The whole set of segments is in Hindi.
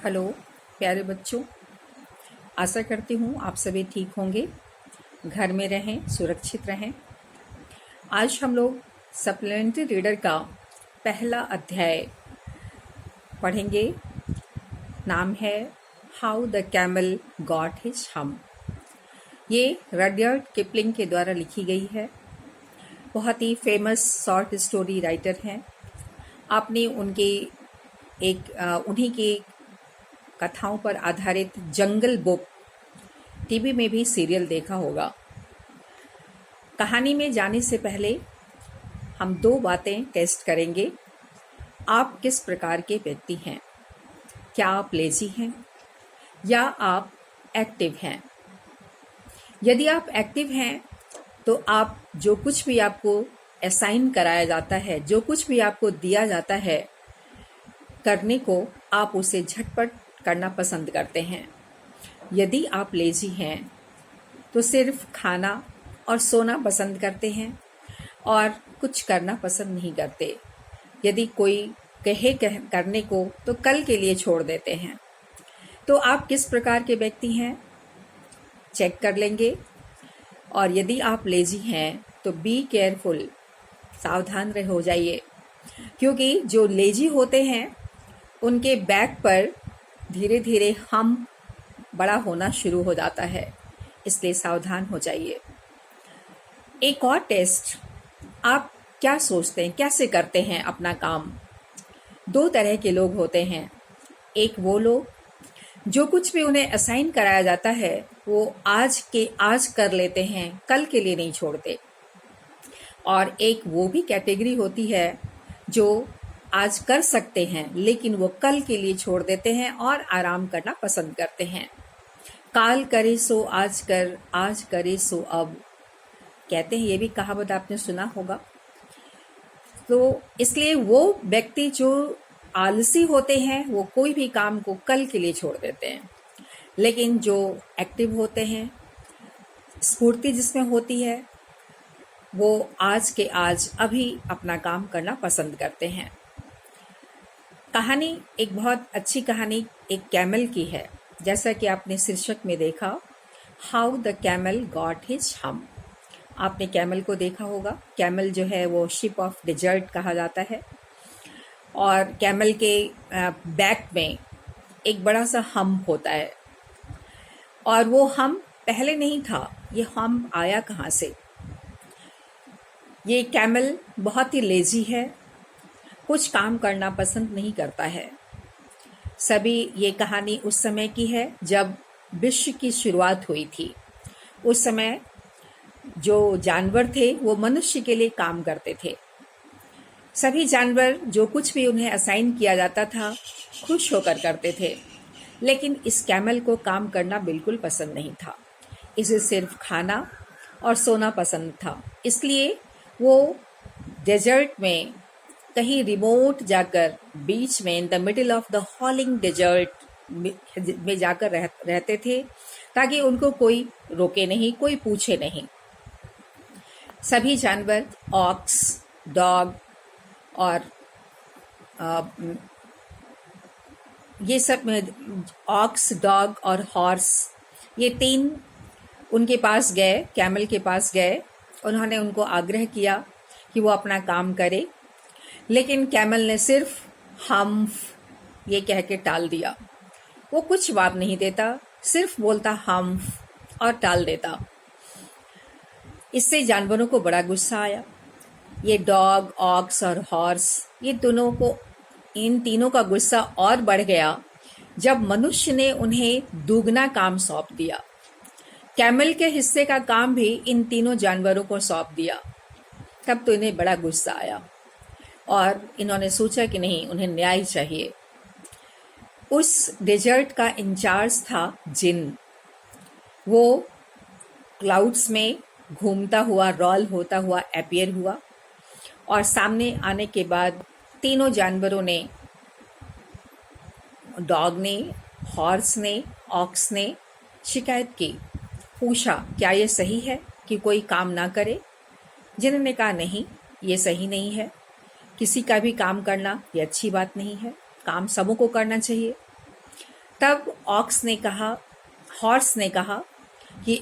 हेलो प्यारे बच्चों, आशा करती हूँ आप सभी ठीक होंगे, घर में रहें, सुरक्षित रहें। आज हम लोग सप्लीमेंट्री रीडर का पहला अध्याय पढ़ेंगे। नाम है how the camel got his हम। ये रडयार्ड किपलिंग के द्वारा लिखी गई है। बहुत ही फेमस शॉर्ट स्टोरी राइटर हैं। आपने उन्हीं की कथाओं पर आधारित जंगल बुक टीवी में भी सीरियल देखा होगा। कहानी में जाने से पहले हम दो बातें टेस्ट करेंगे। आप किस प्रकार के व्यक्ति हैं? क्या आप लेजी हैं या आप एक्टिव हैं? यदि आप एक्टिव हैं तो आप जो कुछ भी आपको असाइन कराया जाता है, जो कुछ भी आपको दिया जाता है करने को, आप उसे झटपट करना पसंद करते हैं। यदि आप लेजी हैं तो सिर्फ खाना और सोना पसंद करते हैं और कुछ करना पसंद नहीं करते। यदि कोई करने को तो कल के लिए छोड़ देते हैं। तो आप किस प्रकार के व्यक्ति हैं चेक कर लेंगे। और यदि आप लेजी हैं तो बी केयरफुल, सावधान हो जाइए, क्योंकि जो लेजी होते हैं उनके बैक पर धीरे धीरे हम बड़ा होना शुरू हो जाता है, इसलिए सावधान हो जाइए। एक और टेस्ट, आप क्या सोचते हैं, कैसे करते हैं अपना काम? दो तरह के लोग होते हैं। एक वो लोग जो कुछ भी उन्हें असाइन कराया जाता है वो आज के आज कर लेते हैं, कल के लिए नहीं छोड़ते। और एक वो भी कैटेगरी होती है जो आज कर सकते हैं लेकिन वो कल के लिए छोड़ देते हैं और आराम करना पसंद करते हैं। काल करे सो आज कर, आज करे सो अब, कहते हैं। ये भी कहावत आपने सुना होगा। तो इसलिए वो व्यक्ति जो आलसी होते हैं वो कोई भी काम को कल के लिए छोड़ देते हैं, लेकिन जो एक्टिव होते हैं, स्फूर्ति जिसमें होती है, वो आज के आज अभी अपना काम करना पसंद करते हैं। कहानी एक बहुत अच्छी कहानी एक कैमल की है। जैसा कि आपने शीर्षक में देखा, how the camel got his हम। आपने कैमल को देखा होगा। कैमल जो है वो शिप ऑफ डेजर्ट कहा जाता है, और कैमल के बैक में एक बड़ा सा हम्प होता है, और वो हम पहले नहीं था। ये हम आया कहाँ से? ये कैमल बहुत ही लेजी है, कुछ काम करना पसंद नहीं करता है। ये कहानी उस समय की है जब विश्व की शुरुआत हुई थी। उस समय जो जानवर थे वो मनुष्य के लिए काम करते थे। सभी जानवर जो कुछ भी उन्हें असाइन किया जाता था खुश होकर करते थे, लेकिन इस कैमल को काम करना बिल्कुल पसंद नहीं था। इसे सिर्फ खाना और सोना पसंद था। इसलिए वो डेजर्ट में कहीं रिमोट जाकर, बीच में, in the middle of the howling desert में जाकर रहते थे, ताकि उनको कोई रोके नहीं, कोई पूछे नहीं। सभी जानवर, ऑक्स, डॉग और ये सब, ऑक्स, डॉग और हॉर्स, ये तीन उनके पास गए, कैमल के पास गए। उन्होंने उनको आग्रह किया कि वो अपना काम करे, लेकिन कैमल ने सिर्फ हम्फ ये कह के टाल दिया। वो कुछ जवाब नहीं देता, सिर्फ बोलता हम्फ और टाल देता। इससे जानवरों को बड़ा गुस्सा आया। ये डॉग, ऑक्स और हॉर्स, ये दोनों को, इन तीनों का गुस्सा और बढ़ गया जब मनुष्य ने उन्हें दुगना काम सौंप दिया। कैमल के हिस्से का काम भी इन तीनों जानवरों को सौंप दिया। तब तो इन्हें बड़ा गुस्सा आया और इन्होंने सोचा कि नहीं, उन्हें न्याय चाहिए। उस डेजर्ट का इंचार्ज था जिन। वो क्लाउड्स में घूमता हुआ, रोल होता हुआ अपीयर हुआ, और सामने आने के बाद तीनों जानवरों ने, डॉग ने, हॉर्स ने, ऑक्स ने शिकायत की। पूछा, क्या ये सही है कि कोई काम ना करे? जिन्होंने कहा, नहीं, ये सही नहीं है। किसी का भी काम करना ये अच्छी बात नहीं है, काम सबों को करना चाहिए। तब हॉर्स ने कहा कि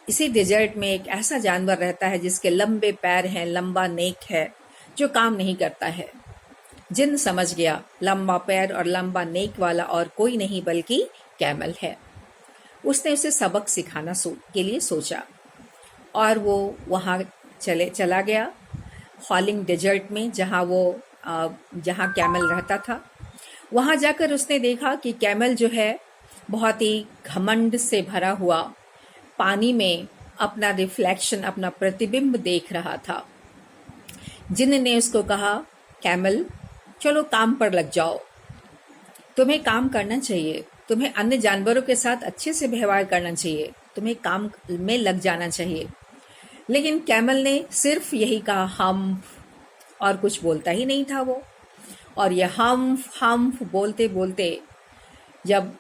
इसी डेजर्ट में एक ऐसा जानवर रहता है जिसके लंबे पैर हैं, लंबा नेक है, जो काम नहीं करता है। जिन समझ गया लंबा पैर और लंबा नेक वाला और कोई नहीं बल्कि कैमल है। उसने उसे सबक सिखाना के लिए सोचा और वो वहाँ चला गया हॉलिंग डेजर्ट में, जहाँ कैमल रहता था। वहाँ जाकर उसने देखा कि कैमल जो है बहुत ही घमंड से भरा हुआ पानी में अपना रिफ्लेक्शन, अपना प्रतिबिंब देख रहा था। जिन ने उसको कहा, कैमल चलो काम पर लग जाओ, तुम्हें काम करना चाहिए, तुम्हें अन्य जानवरों के साथ अच्छे से व्यवहार करना चाहिए, तुम्हें काम में लग जाना चाहिए। लेकिन कैमल ने सिर्फ यही कहा, हम, और कुछ बोलता ही नहीं था वो। और यह हम बोलते बोलते जब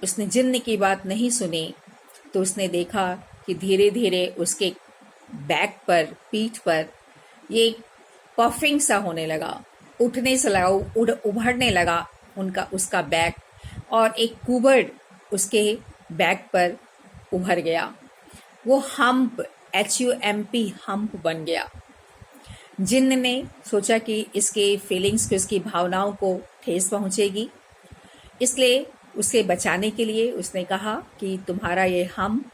उसने जिन्न की बात नहीं सुनी तो उसने देखा कि धीरे धीरे उसके बैक पर, पीठ पर ये पफिंग सा होने लगा, उठने से लगा, उभरने लगा उसका बैक, और एक कुबड़ उसके बैक पर उभर गया। वो हम्प, HUMP, हम्प बन गया। जिन्न ने सोचा कि इसके फीलिंग्स को, इसकी भावनाओं को ठेस पहुंचेगी, इसलिए उसे बचाने के लिए उसने कहा कि तुम्हारा ये हम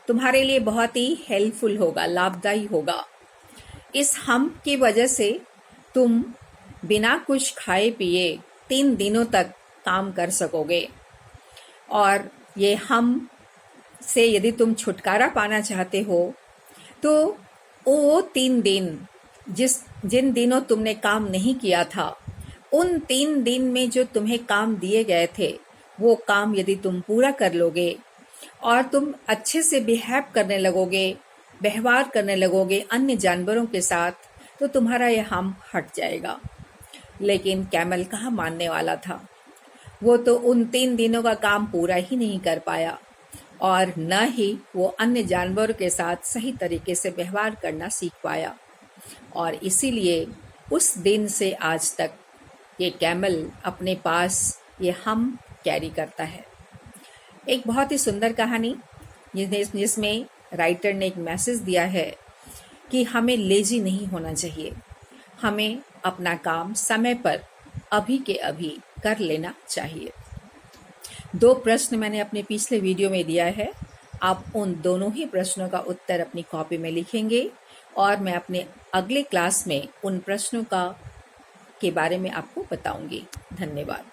तुम्हारे लिए बहुत ही हेल्पफुल होगा, लाभदायी होगा। इस हम की वजह से तुम बिना कुछ खाए पिए 3 दिनों तक काम कर सकोगे, और ये हम से यदि तुम छुटकारा पाना चाहते हो तो वो 3 दिन जिन दिनों तुमने काम नहीं किया था, उन 3 दिन में जो तुम्हें काम दिए गए थे, वो काम यदि तुम पूरा कर लोगे और तुम अच्छे से व्यवहार करने लगोगे अन्य जानवरों के साथ, तो तुम्हारा यह हम हट जाएगा। लेकिन कैमल कहाँ मानने वाला था। वो तो उन 3 दिनों का काम पूरा ही नहीं कर पाया, और न ही वो अन्य जानवरों के साथ सही तरीके से व्यवहार करना सीख पाया। और इसीलिए उस दिन से आज तक ये कैमल अपने पास ये हम कैरी करता है। एक बहुत ही सुंदर कहानी जिसमें राइटर ने एक मैसेज दिया है कि हमें लेजी नहीं होना चाहिए, हमें अपना काम समय पर अभी के अभी कर लेना चाहिए। 2 प्रश्न मैंने अपने पिछले वीडियो में दिया है। आप उन दोनों ही प्रश्नों का उत्तर अपनी कॉपी में लिखेंगे और मैं अपने अगले क्लास में उन प्रश्नों के बारे में आपको बताऊंगी। धन्यवाद।